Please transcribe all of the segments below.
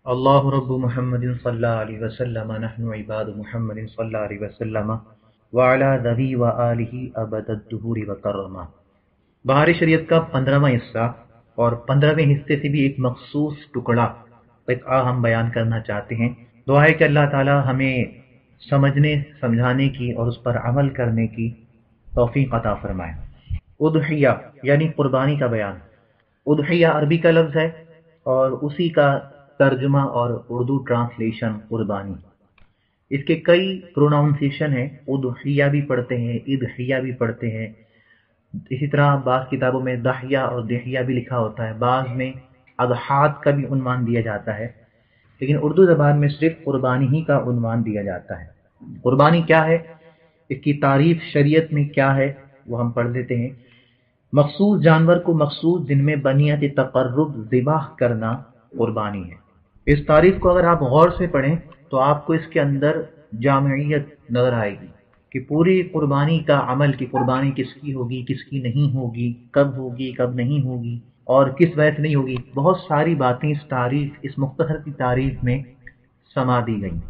अल्लाह रब्बु मुहम्मदिन सल्लल्लाहु अलैहि वसल्लम नहनु इबादु मुहम्मदिन सल्लल्लाहु अलैहि वसल्लम व अला नबी व आलिहि अबदद दुहूरि व कररमा। बहार शरीयत का 15वां हिस्सा और 15वें हिस्से से भी एक मखसूस टुकड़ा हम बयान करना चाहते हैं। दुआ है कि अल्लाह ताला हमें समझने समझाने की और उस पर अमल करने की तौफीक अता फरमाए। उदहिया यानी कुर्बानी का बयान। उदहिया अरबी का लफ्ज़ है और उसी का तर्जुमा और उर्दू ट्रांसलेशन कुर्बानी। इसके कई प्रोनाउंसिएशन हैं। उदहिया भी पढ़ते हैं, इदहिया भी पढ़ते हैं। इसी तरह बाज़ किताबों में दहिया और दहिया भी लिखा होता है, बाज़ में अदहात का भी उन्वान दिया जाता है, लेकिन उर्दू ज़बान में सिर्फ कुर्बानी ही का उन्वान दिया जाता है। कुर्बानी क्या है, इसकी तारीफ शरीयत में क्या है, वो हम पढ़ लेते हैं। मखसूस जानवर को मखसूस दिन में बनियत तक़र्रुब ज़िबाह करना कुर्बानी है। इस तारीफ को अगर आप गौर से पढ़ें तो आपको इसके अंदर जामियत नजर आएगी कि पूरी कुर्बानी का अमल, की कुर्बानी किसकी होगी, किसकी नहीं होगी, कब नहीं होगी और किस वजह से नहीं होगी। बहुत सारी बातें इस तारीफ, इस मुख्तसर की तारीफ में समा दी गई।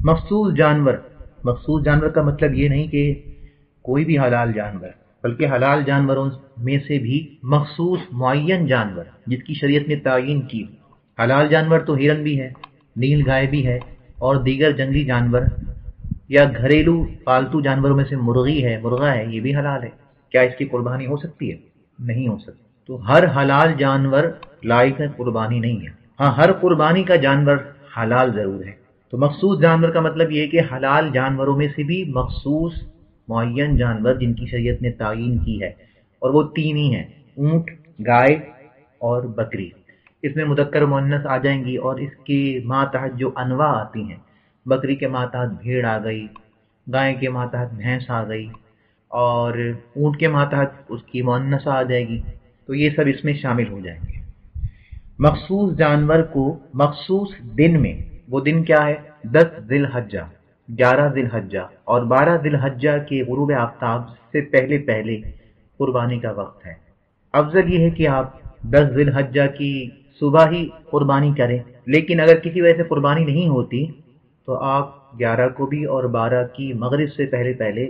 मखसूस जानवर, मखसूस जानवर का मतलब ये नहीं कि कोई भी हलाल जानवर, बल्कि हलाल जानवरों में से भी मखसूस मुअय्यन जानवर जिसकी शरीयत ने तायीन की। हलाल जानवर तो हिरन भी है, नील गाय भी है और दीगर जंगली जानवर या घरेलू पालतू जानवरों में से मुर्गी है, मुर्गा है, ये भी हलाल है। क्या इसकी कुर्बानी हो सकती है? नहीं हो सकती। तो हर हलाल जानवर लायक है कुर्बानी नहीं है। हाँ, हर कुर्बानी का जानवर हलाल जरूर है। तो मखसूस जानवर का मतलब ये है कि हलाल जानवरों में से भी मखसूस मुअय्यन जानवर जिनकी शरीयत ने तायीन की है, और वो तीन ही हैं, ऊंट, गाय और बकरी। इसमें मुदक्कर मुअन्नस आ जाएंगी और इसके मातहत जो अनवा आती हैं, बकरी के मातहत भेड़ आ गई, गाय के मातहत भैंस आ गई और ऊंट के मातहत उसकी मुअन्नसा आ जाएगी, तो ये सब इसमें शामिल हो जाएंगे। मखसूस जानवर को मखसूस दिन में, वो दिन क्या है? 10 ज़िलहज्जा, 11 ज़िलहज्जा और 12 ज़िलहज्जा के गुरूब आफ्ताब से पहले पहले कुर्बानी का वक्त है। अफजल ये है कि आप 10 ज़िलहज्जा की सुबह ही कुर्बानी करें, लेकिन अगर किसी वजह से कुर्बानी नहीं होती तो आप 11 को भी और 12 की मगरिब से पहले पहले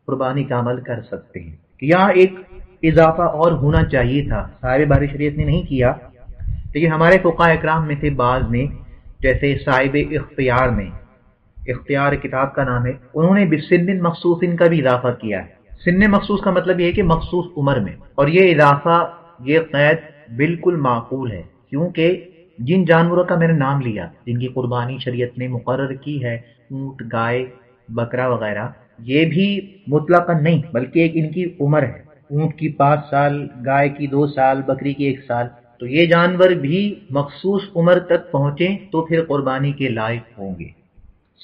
कुर्बानी का अमल कर सकते हैं। यहाँ एक इजाफा और होना चाहिए था, साहिब बारी शरीयत ने नहीं किया, लेकिन हमारे फुक़हा इकराम में से बाज़ ने, जैसे साहिब इख्तियार में, इख्तियार किताब का नाम है, उन्होंने बिसिन्न मखसूसिन का भी इजाफा किया है। सिन्न मखसूस का मतलब ये है कि मखसूस उम्र में, और ये इजाफा, ये क़ैद बिल्कुल माकूल है, क्योंकि जिन जानवरों का मैंने नाम लिया जिनकी कुर्बानी शरीयत ने मुकर्रर की है, ऊंट, गाय, बकरा वगैरह, ये भी मुतलकन नहीं बल्कि एक इनकी उम्र है। ऊंट की 5 साल, गाय की 2 साल, बकरी की 1 साल, तो ये जानवर भी मखसूस उम्र तक पहुंचे तो फिर कुर्बानी के लायक होंगे।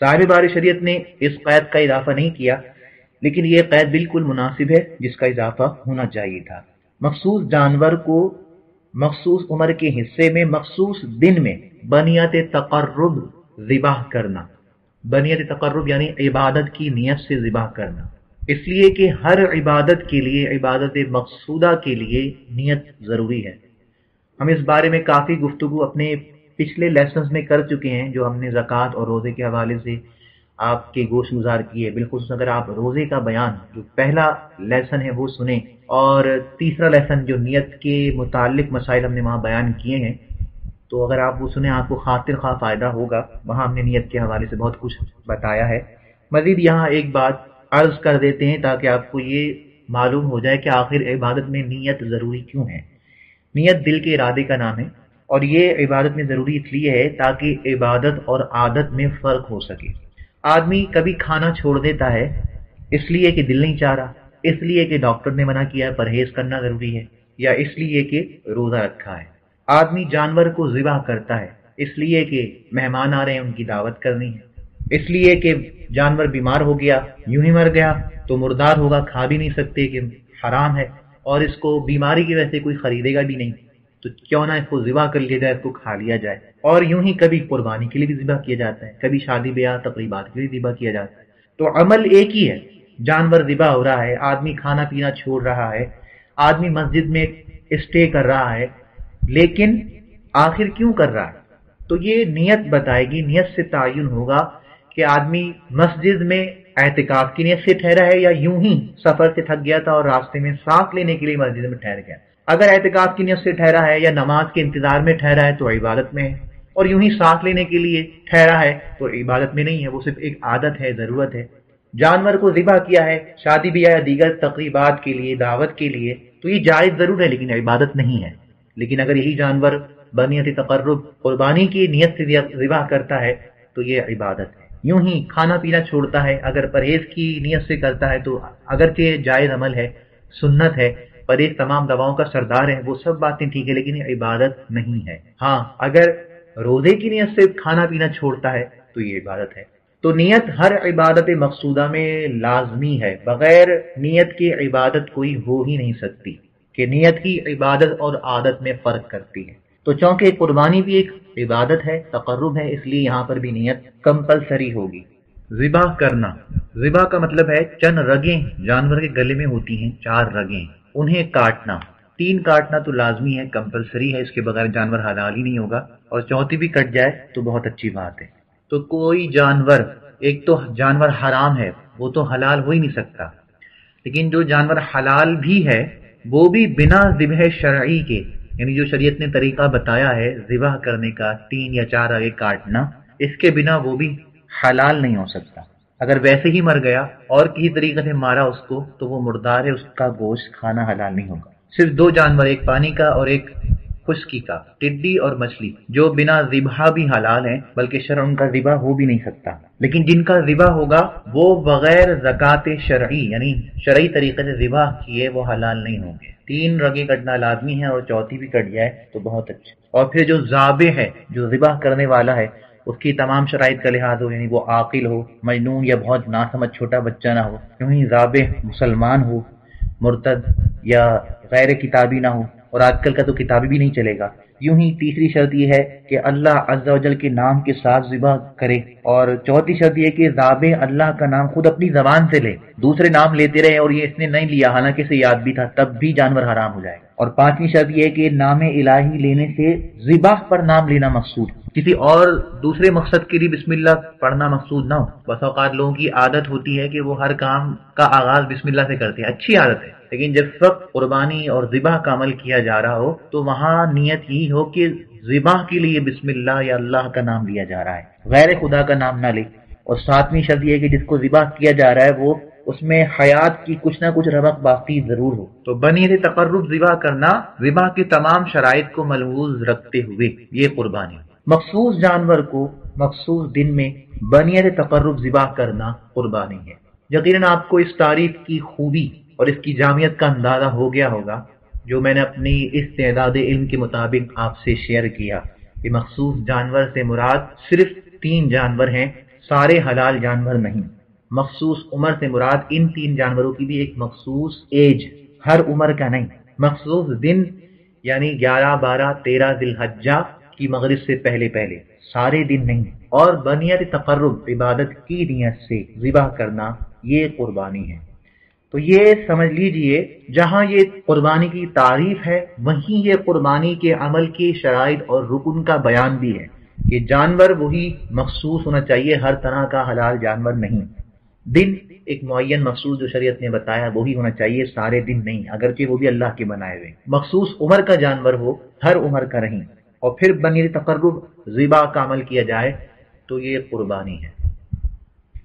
साहिब बारी शरीयत ने इस क़ैद का इजाफा नहीं किया, लेकिन यह क़ैद बिल्कुल मुनासिब है जिसका इजाफा होना चाहिए था। मखसूस जानवर को मखसूस उम्र के हिस्से में मखसूस दिन में बनियत तक़र्रुब ज़िबाह करना। बनियत तक़र्रुब यानी इबादत की नियत से ज़िबाह करना, इसलिए कि हर इबादत के लिए, इबादत मक़सूदा के लिए नियत ज़रूरी है। हम इस बारे में काफ़ी गुफ्तगू अपने पिछले लेसन्स में कर चुके हैं, जो हमने ज़कात और रोज़े के हवाले से आपके गोश गुजार किए। बिल्कुल अगर आप रोज़े का बयान, जो पहला लेसन है वो सुने, और तीसरा लेसन जो नियत के मुताल्लिक मसाइल हमने वहाँ बयान किए हैं, तो अगर आप वो सुने आपको खातिर खा फ़ायदा होगा। वहाँ हमने नियत के हवाले से बहुत कुछ बताया है। मज़ीद यहाँ एक बात अर्ज़ कर देते हैं ताकि आपको ये मालूम हो जाए कि आखिर इबादत में नियत ज़रूरी क्यों है। नियत दिल के इरादे का नाम है, और ये इबादत में ज़रूरी इसलिए है ताकि इबादत और आदत में फ़र्क हो सके। आदमी कभी खाना छोड़ देता है इसलिए कि दिल नहीं चाह रहा, इसलिए कि डॉक्टर ने मना किया है, परहेज करना ज़रूरी है, या इसलिए कि रोज़ा रखा है। आदमी जानवर को ज़िबा करता है इसलिए कि मेहमान आ रहे हैं, उनकी दावत करनी है, इसलिए कि जानवर बीमार हो गया, यूं ही मर गया तो मुर्दार होगा, खा भी नहीं सकते कि हराम है, और इसको बीमारी की वजह से कोई खरीदेगा भी नहीं, तो क्यों ना इसको ज़िबा कर लिया जाए, इसको खा लिया जाए। और यूं ही कभी कुर्बानी के लिए भी ज़िबा किया जाता है, कभी शादी ब्याह तकरीबात के लिए ज़िबा किया जाता है। तो अमल एक ही है, जानवर ज़िबा हो रहा है, आदमी खाना पीना छोड़ रहा है, आदमी मस्जिद में स्टे कर रहा है, लेकिन आखिर क्यों कर रहा है? تو یہ نیت بتائے گی، نیت سے تعین ہوگا کہ آدمی مسجد میں اعتکاف کی نیت سے ٹھہرا ہے یا یوں ہی سفر سے تھک گیا تھا اور راستے میں سانس لینے کے لیے مسجد میں ٹھہر گیا۔ اگر اعتکاف کی نیت سے ٹھہرا ہے یا نماز کے انتظار میں ٹھہرا ہے تو عبادت میں ہے، اور یوں ہی سانس لینے کے لیے ٹھہرا ہے تو عبادت میں نہیں ہے، وہ صرف ایک عادت ہے، ضرورت ہے۔ جانور کو ذبح کیا ہے شادی بیاہ یا دیگر تقریبات کے لیے، دعوت کے لیے، تو یہ جائز ضرور ہے لیکن عبادت نہیں ہے۔ لیکن اگر یہی جانور بنیت تقرب قربانی کی نیت سے ذبح کرتا ہے تو یہ عبادت ہے۔ یوں ہی کھانا پینا چھوڑتا ہے، اگر پرہیز کی نیت سے کرتا ہے تو اگرچہ جائز عمل ہے، سنت ہے، پرہیز تمام دواؤں کا سردار ہے، وہ سب باتیں ٹھیک ہے لیکن یہ عبادت نہیں ہے۔ ہاں اگر روزے کی نیت سے کھانا پینا چھوڑتا ہے تو یہ عبادت ہے۔ تو نیت ہر عبادت مقصودہ میں لازمی ہے، بغیر نیت کی عبادت کوئی ہو ہی نہیں سکتی، کہ نیت ہی عبادت اور عادت میں فرق کرتی ہے۔ تو چونکہ قربانی بھی ایک عبادت ہے، تقرب ہے، اس لیے یہاں پر بھی نیت کمپلسری ہوگی۔ ذبح کرنا، ذبح کا مطلب ہے چند رگیں جانور کے گلے میں ہوتی ہیں، 4 رگیں، انہیں کاٹنا۔ 3 کاٹنا تو لازمی ہے، کمپلسری ہے، اس کے بغیر جانور حلال ہی نہیں ہوگا، اور چوتھی بھی کٹ جائے تو بہت اچھی بات ہے۔ تو کوئی جانور، ایک تو جانور حرام ہے وہ تو حلال ہو ہی نہیں سکتا، لیکن جو جانور حلال بھی ہے وہ بھی بنا ذبح شرعی کے، یعنی جو شریعت نے طریقہ بتایا ہے ذبح کرنے کا 3 یا 4 آگے کاٹنا، اس کے بنا وہ بھی حلال نہیں ہو سکتا۔ اگر ویسے ہی مر گیا اور کسی طریقے سے مارا اس کو تو وہ مردار ہے، اس کا گوشت کھانا حلال نہیں ہوگا۔ صرف 2 جانور، ایک پانی کا اور ایک خشکی کا، ٹڈی اور مچھلی، جو بنا ذبح بھی حلال ہیں، بلکہ شرع ان کا ذبح ہو بھی نہیں سکتا، لیکن جن کا ذبح ہوگا وہ بغیر زکوٰۃ شرعی یعنی شرعی طریقے سے ذبح کیے وہ حلال نہیں ہوں گے۔ 3 رگیں کٹنا لازمی ہے، اور چوتھی بھی کٹ جائے تو بہت اچھا۔ اور پھر جو ذابح ہے، جو ذبح کرنے والا ہے، اس کی تمام شرائط کا لحاظ ہو، یعنی وہ عاقل ہو، مجنون یا بہت ناسمجھ چھوٹا بچہ نہ ہو، یوں ہی ذابح مسلمان ہو، مرتد یا غیر کتابی نہ ہو، اور آج کل کا تو کتابی بھی نہیں چلے گا۔ یوں ہی تیسری شرط یہ ہے کہ اللہ عز و جل کے نام کے ساتھ ذبح کرے، اور چوتھی شرط یہ کہ ذابح اللہ کا نام خود اپنی زبان سے لے، دوسرے نام لیتے رہے اور یہ اس نے نہیں لیا حالانکہ اسے یاد بھی تھا، تب بھی جانور حرام ہو جائے گا۔ اور 5ویں شرط یہ ہے کہ نام الہی لینے سے ذبح پر نام لینا مقصود، کسی اور دوسرے مقصد کے لیے بسم اللہ پڑھنا مقصود نہ ہو۔ بس اوقات لوگوں کی عادت ہوتی ہے کہ وہ ہر کام کا آغاز بسم اللہ سے کرتے ہیں، اچھی عادت ہے، لیکن جس وقت قربانی اور ذبح کا عمل کیا جا رہا ہو تو وہاں نیت یہی ہو کہ ذبح کے لیے بسم اللہ یا اللہ کا نام لیا جا رہا ہے، غیر خدا کا نام نہ لے۔ اور 7ویں شرط یہ ہے کہ جس کو ذبح کیا جا رہا ہے وہ اس میں حیات کی کچھ نہ کچھ رمق باقی ضرور ہو۔ تو بنیت تقرب ذبح کرنا، ذبح کی تمام شرائط کو ملحوظ رکھتے ہوئے، یہ قربانی۔ مخصوص جانور کو مخصوص دن میں بنیت تقرب ذبح کرنا قربانی ہے۔ یقیناً آپ کو اس تعریف کی خوبی اور اس کی جامعیت کا اندازہ ہو گیا ہوگا جو میں نے اپنی استعداد علم کے مطابق آپ سے شیئر کیا، کہ مخصوص جانور سے مراد صرف 3 جانور ہیں، سارے حلال جانور نہیں۔ مخصوص عمر سے مراد ان 3 جانوروں کی بھی ایک مخصوص ایج، ہر عمر کا نہیں۔ مخصوص دن یعنی 11، 12، 13 ذی الحجہ کی مغرب سے پہلے سارے دن نہیں۔ اور بنیت تقرب عبادت کی نیت سے ذبح کرنا، یہ قربانی ہے۔ تو یہ سمجھ لیجئے جہاں یہ قربانی کی تعریف ہے وہیں یہ قربانی کے عمل کی شرائط اور رکن کا بیان بھی ہے، کہ جانور وہی مخصوص ہونا چاہیے، ہر طرح کا حلال جانور نہیں۔ دن ایک معین مخصوص جو شریعت نے بتایا وہی ہونا چاہیے، سارے دن نہیں، اگرچہ وہ بھی اللہ کے بنائے ہوئے۔ مخصوص عمر کا جانور ہو، ہر عمر کا نہیں۔ اور پھر بنیت تقرب ذبح کا عمل کیا جائے تو یہ قربانی ہے۔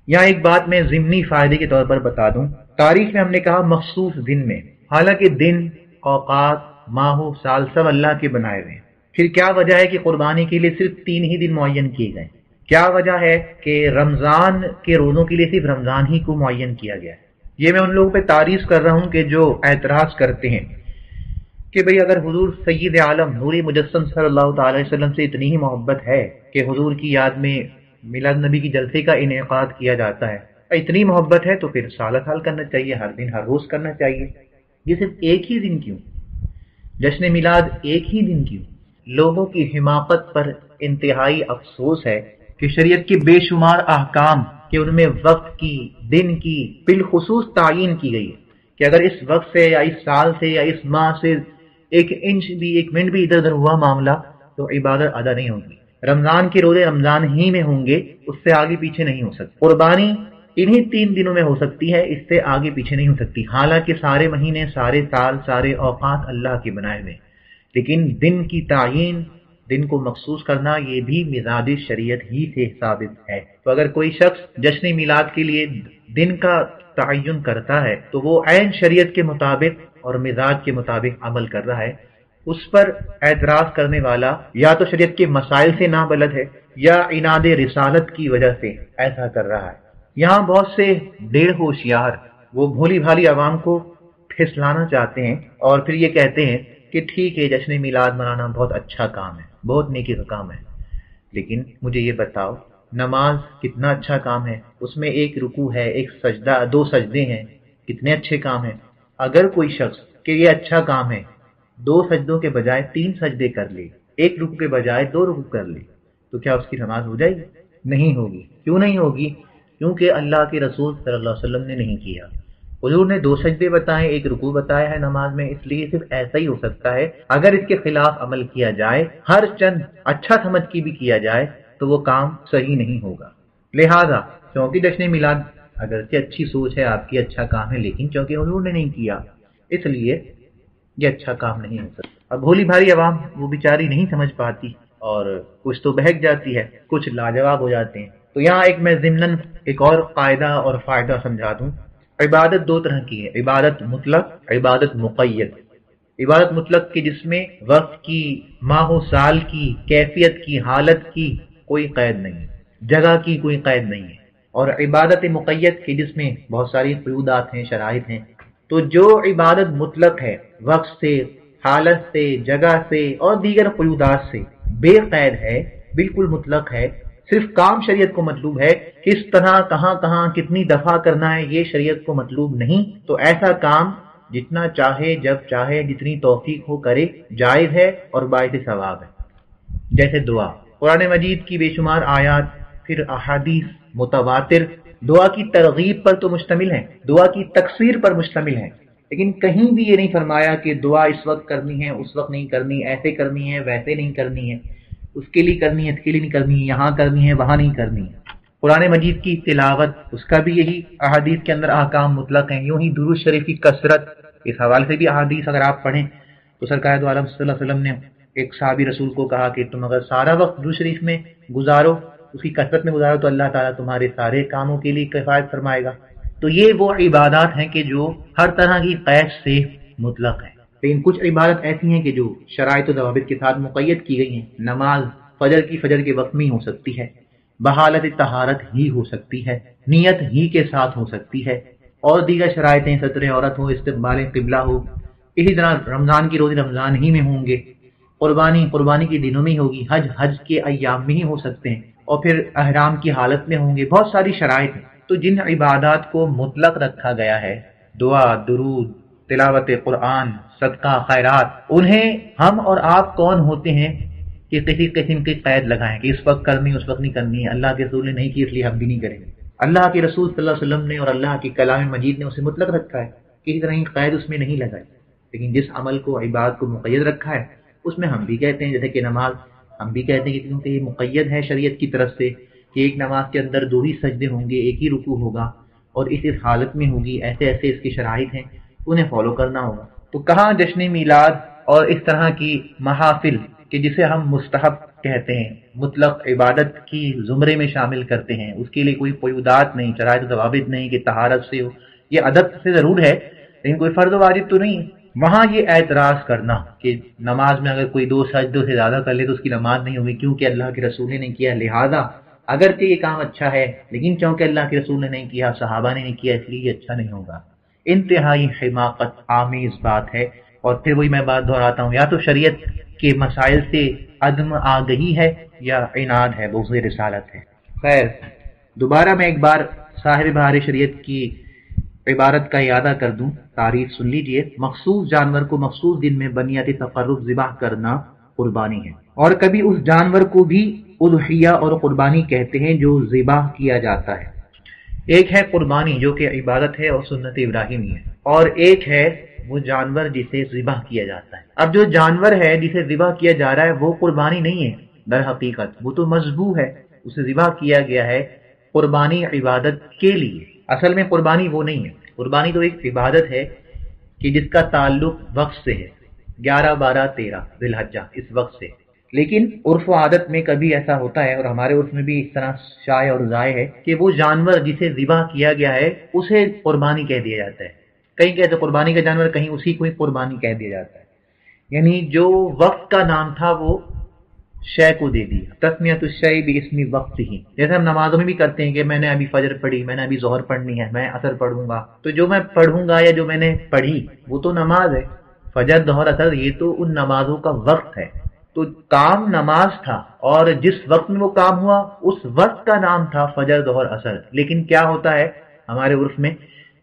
یہاں ایک بات میں ضمنی فائدے کے طور پر بتا دوں، تاریخ میں ہم نے کہا مخصوص دن میں، حالانکہ دن، اوقات، ماہ و سال سب اللہ کے بنائے ہوئے ہیں۔ پھر کیا وجہ ہے کہ قربانی کے لیے صرف 3 ہی دن معین کیے گئے؟ کیا وجہ ہے کہ رمضان کے روزوں کے لیے صرف رمضان ہی کو معین کیا گیا ہے؟ یہ میں ان لوگوں پہ تعریف کر رہا ہوں کہ جو اعتراض کرتے ہیں کہ بھئی اگر حضور سید عالم نور مجسم صلی اللہ تعالی وسلم سے اتنی ہی محبت ہے کہ حضور کی یاد میں میلاد نبی کی جلسے کا انعقاد کیا جاتا ہے، اتنی محبت ہے تو پھر سال سال کرنا چاہیے، ہر دن ہر روز کرنا چاہیے، یہ صرف ایک ہی دن کیوں؟ جشن میلاد ایک ہی دن کیوں؟ لوگوں کی حماقت پر انتہائی افسوس ہے کہ شریعت کے بے شمار احکام کہ ان میں وقت کی، دن کی بالخصوص تعین کی گئی ہے کہ اگر اس وقت سے یا اس سال سے یا اس ماہ سے 1 انچ بھی 1 منٹ بھی ادھر ادھر ہوا معاملہ تو عبادت ادا نہیں ہوگی۔ रमजान के रोजे रमजान ही में होंगे, उससे आगे पीछे नहीं हो सकती। कुर्बानी इन्हीं 3 दिनों में हो सकती है, इससे आगे पीछे नहीं हो सकती। हालांकि सारे महीने, सारे साल, सारे औकात अल्लाह के बनाए हुए, लेकिन दिन की तायीन, दिन को मखसूस करना, ये भी मिजाज शरीयत ही से साबित है। तो अगर कोई शख्स जश्न मिलाद के लिए दिन का तयन करता है तो वो ऐन शरीयत के मुताबिक और मिजाज के मुताबिक अमल कर रहा है। उस पर एतराज करने वाला या तो शरीयत के मसाइल से नाबलद है या इनाद रिसालत की वजह से ऐसा कर रहा है। यहाँ बहुत से डेढ़ होशियार वो भोली भाली आवाम को फिसलाना चाहते हैं और फिर ये कहते हैं कि ठीक है, जश्न मिलाद मनाना बहुत अच्छा काम है, बहुत नेकी का काम है, लेकिन मुझे ये बताओ नमाज कितना अच्छा काम है, उसमें एक रुकू है, एक सजदा, 2 सजदे हैं, कितने अच्छे काम है। अगर कोई शख्स कि ये अच्छा काम है 2 सजदों के बजाय 3 सजदे कर ले, 1 रुकू के बजाय 2 रुकू कर ले, तो क्या उसकी नमाज हो जाएगी? नहीं होगी। क्यों नहीं होगी? क्योंकि अल्लाह के रसूल सल्लल्लाहु अलैहि वसल्लम ने नहीं किया। हुजूर ने 2 सजदे बताए, 1 रुकू बताया है नमाज में, इसलिए सिर्फ ऐसा ही हो सकता है। अगर इसके खिलाफ अमल किया जाए, हर चंद अच्छा समझ के भी किया जाए, तो वो काम सही नहीं होगा। लिहाजा क्योंकि जश्न मिलाद अगरचे अच्छी सोच है आपकी, अच्छा काम है, लेकिन क्योंकि हुजूर ने नहीं किया इसलिए ये अच्छा काम नहीं हो सकता। अब भोली भारी आवाम वो बेचारी नहीं समझ पाती और कुछ तो बहक जाती है, कुछ लाजवाब हो जाते हैं। तो यहाँ एक मैं ज़िम्नन एक और कायदा और फायदा समझा दूं। इबादत 2 तरह की है, इबादत मुतलक, इबादत मुक़य्यद। इबादत मुतलक की जिसमें वक्त की, माह साल की, कैफियत की, हालत की कोई कैद नहीं, जगह की कोई कैद नहीं है। और इबादत मुक़य्यद की जिसमें बहुत सारी क़ुयूदात हैं, शराइत हैं। तो जो इबादत मुतलक है, वक्त से, हालत से, जगह से और दीगर क़ुयूदात से बेक़ैद है, बिल्कुल मुतलक है, सिर्फ काम शरीयत को मतलूब है, किस तरह, कहां कहां, कितनी दफा करना है, ये शरीयत को मतलूब नहीं। तो ऐसा काम जितना चाहे, जब चाहे, जितनी तौफीक हो करे, जायज है और बाइस सवाब है। जैसे दुआ, कुरान मजीद की बेशुमार आयात, फिर अहादीस मुतवातिर दुआ की तरगीब पर तो मुश्तमिल है, दुआ की तकसीर पर मुश्तमिल है, लेकिन कहीं भी ये नहीं फरमाया कि दुआ इस वक्त करनी है, उस वक्त नहीं करनी, ऐसे करनी है, वैसे नहीं करनी है, उसके लिए करनी है, इसके लिए नहीं करनी है, यहाँ करनी है, वहां नहीं करनी है। कुरान मजीद की तिलावत, उसका भी यही अहादीस के अंदर अहकाम मुतलक हैं। यूं ही दुरूद शरीफ की कसरत, इस हवाले से भी अहादीस अगर आप पढ़ें तो सरकार दो आलम सल्लल्लाहु अलैहि वसल्लम ने एक सहाबी रसूल को कहा कि तुम अगर सारा वक्त दुरूद शरीफ में गुजारो, उसकी कसरत में गुजारो, तो अल्लाह ताला तुम्हारे सारे कामों के लिए किफायत फरमाएगा। तो ये वो इबादत हैं कि जो हर तरह की कैद से मुतलक है। लेकिन कुछ इबादत ऐसी हैं कि जो शराइत और ज़वाबित के साथ मुक़य्यद की गई हैं। नमाज फजर के वक्त में हो सकती है, बहालत तहारत ही हो सकती है, नियत ही के साथ हो सकती है, और दीगर शराइतें, सत्र औरत हो, इस्तिक़बाल क़िबला हो। इसी तरह रमज़ान की रोज़े रमज़ान ही में होंगे, कुर्बानी के दिनों में ही होगी, हज के अय्याम में ही हो सकते हैं, और फिर अहराम की हालत में होंगे। बहुत सारी शराइत हैं। तो जिन इबादत को मुतलक रखा गया है, दुआ, दुरूद, तिलावत कुरान, सदका, खैरात, उन्हें हम और आप कौन होते हैं कि किसी किस्म की कैद लगाएं कि इस वक्त करनी, उस वक्त नहीं करनी है। अल्लाह के रसूल ने नहीं की, इसलिए हम भी नहीं करेंगे। अल्लाह के रसूल सल्लल्लाहु अलैहि वसल्लम ने और अल्लाह की कलाम मजीद ने उसे मुतलक रखा है, किसी तरह की कैद उसमें नहीं लगाई। लेकिन जिस अमल को, इबादत को मुक़य्यद रखा है, उसमें हम भी कहते हैं, जैसे कि नमाज, हम भी कहते हैं कि क्योंकि ये मुक़य्यद है शरीयत की तरफ से कि एक नमाज के अंदर 2 ही सजदे होंगे, एक ही रुकू होगा और इस हालत में होगी, ऐसे ऐसे इसकी शराइत हैं, उन्हें फॉलो करना होगा। तो कहाँ जश्न मीलाद और इस तरह की महाफिल कि जिसे हम मुस्तहब कहते हैं, मुतलक इबादत की जुमरे में शामिल करते हैं, उसके लिए कोई क़ुयूदात नहीं, शराइत ज़वाबित नहीं कि तहारत से हो, ये अदब से ज़रूर है लेकिन कोई फ़र्ज़ वाजिब तो नहीं। वहाँ ये एतराज़ करना कि नमाज में अगर कोई 2 सजदों से ज़्यादा कर ले तो उसकी नमाज नहीं होगी क्योंकि अल्लाह के रसूल ने नहीं किया, लिहाजा अगरचे ये काम अच्छा है लेकिन क्योंकि अल्लाह के रसूल ने नहीं किया, सहाबा ने नहीं किया, इसलिए ये अच्छा नहीं होगा। इंतहाई हिमाकत आमीज़ बात है। और फिर वही मैं बात दोहराता हूँ, या तो शरीयत के मसाइल से अदम आगही है या इनाद है, बुग़्ज़ रिसालत है। खैर, दोबारा मैं एक बार साहिब बहार शरीयत की इबारत का यादा कर दूं, तारीफ सुन लीजिए। मखसूस जानवर को मखसूस दिन में बनियत तक़र्रुब ज़िबाह करना कुर्बानी है, और कभी उस जानवर को भी उज़हिया और कुर्बानी कहते हैं जो ज़िबाह किया जाता है। एक है कुर्बानी जो कि इबादत है और सुन्नत इब्राहिमी है, और एक है वो जानवर जिसे ज़िबाह किया जाता है। अब जो जानवर है जिसे ज़िबाह किया जा रहा है वो कुर्बानी नहीं है, در حقیقت وہ تو مذبوح ہے، اسے ذبح کیا گیا ہے قربانی عبادت کے لیے۔ اصل میں قربانی وہ نہیں ہے، قربانی تو ایک عبادت ہے کہ جس کا تعلق وقت سے ہے، 11 12 13 ذی الحجہ، اس وقت سے۔ لیکن عرف و عادت میں کبھی ایسا ہوتا ہے، اور ہمارے عرف میں بھی اس طرح شائع اور ضائع ہے کہ وہ جانور جسے ذبح کیا گیا ہے اسے قربانی کہہ دیا جاتا ہے، کہیں کہتے قربانی کا جانور، کہیں اسی کو ہی قربانی کہہ دیا جاتا ہے، یعنی جو وقت کا نام تھا وہ شے کو دے دیا، تسمیۃ الشیء باسم وقت ہی۔ جیسے ہم نمازوں میں بھی کرتے ہیں کہ میں نے ابھی فجر پڑھی، میں نے ابھی ظہر پڑھنی ہے، میں عصر پڑھوں گا، تو جو میں پڑھوں گا یا جو میں نے پڑھی وہ تو نماز ہے، فجر ظہر عصر یہ تو ان نمازوں کا وقت ہے، تو کام نماز تھا، اور جس وقت میں وہ کام ہوا اس وقت کا نام تھا فجر ظہر عصر۔ لیکن کیا ہوتا ہے ہمارے عرف میں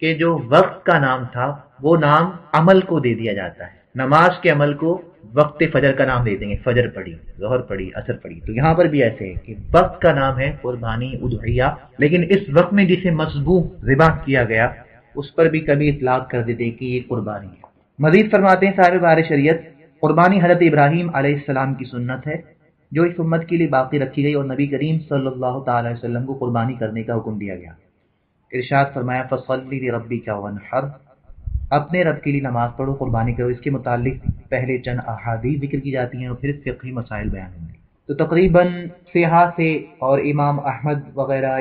کہ جو وقت کا نام تھا وہ نام عمل کو دے دیا جاتا ہے، نماز کے عمل کو وقت فجر کا نام دے دیں گے، فجر پڑھی، ظہر پڑھی، عصر پڑھی۔ تو یہاں پر بھی ایسے ہے کہ وقت کا نام ہے قربانی اضحیہ، لیکن اس وقت میں جسے مذبوح ذبح کیا گیا اس پر بھی کبھی اطلاق کر دیتے کہ یہ قربانی ہے۔ مزید فرماتے ہیں صاحب بار شریعت، قربانی حضرت ابراہیم علیہ السلام کی سنت ہے جو اس امت کے لیے باقی رکھی گئی، اور نبی کریم صلی اللہ تعالی علیہ وسلم کو قربانی کرنے کا حکم دیا گیا۔ ارشاد فرمایا فصلی لربک وانحر، اپنے رب کے لیے نماز پڑھو، قربانی کرو۔ اس کے متعلق پہلے چند احادیث ذکر کی جاتی ہیں اور پھر فقہی مسائل بیان ہوں گے۔ تو تقریباً صحاح سے اور امام احمد وغیرہ،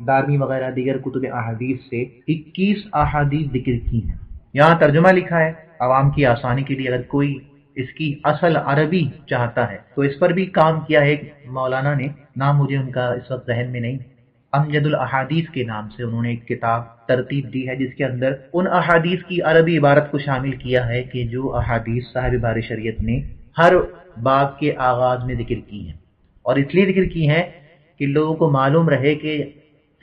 دارمی وغیرہ دیگر کتب احادیث سے 21 احادیث ذکر کی ہیں۔ یہاں ترجمہ لکھا ہے عوام کی آسانی کے لیے، اگر کوئی اس کی اصل عربی چاہتا ہے تو اس پر بھی کام کیا ہے مولانا نے، نام مجھے ان کا اس وقت ذہن میں نہیں، امجد الاحادیث کے نام سے انہوں نے ایک کتاب ترتیب دی ہے جس کے اندر ان احادیث کی عربی عبارت کو شامل کیا ہے کہ جو احادیث صاحب بار شریعت نے ہر باب کے آغاز میں ذکر کی ہیں، اور اس لیے ذکر کی ہیں کہ لوگوں کو معلوم رہے کہ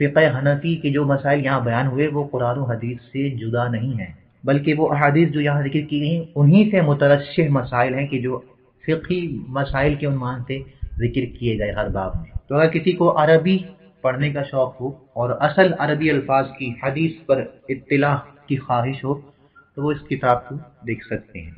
فقہ حنفی کے جو مسائل یہاں بیان ہوئے وہ قرآن و حدیث سے جدا نہیں ہیں، بلکہ وہ احادیث جو یہاں ذکر کی گئی ہیں انہی سے مترشح مسائل ہیں کہ جو فقہی مسائل کے عنوان سے ذکر کیے گئے ہر باب میں۔ تو اگر کسی کو عربی پڑھنے کا شوق ہو اور اصل عربی الفاظ کی حدیث پر اطلاع کی خواہش ہو تو وہ اس کتاب کو دیکھ سکتے ہیں۔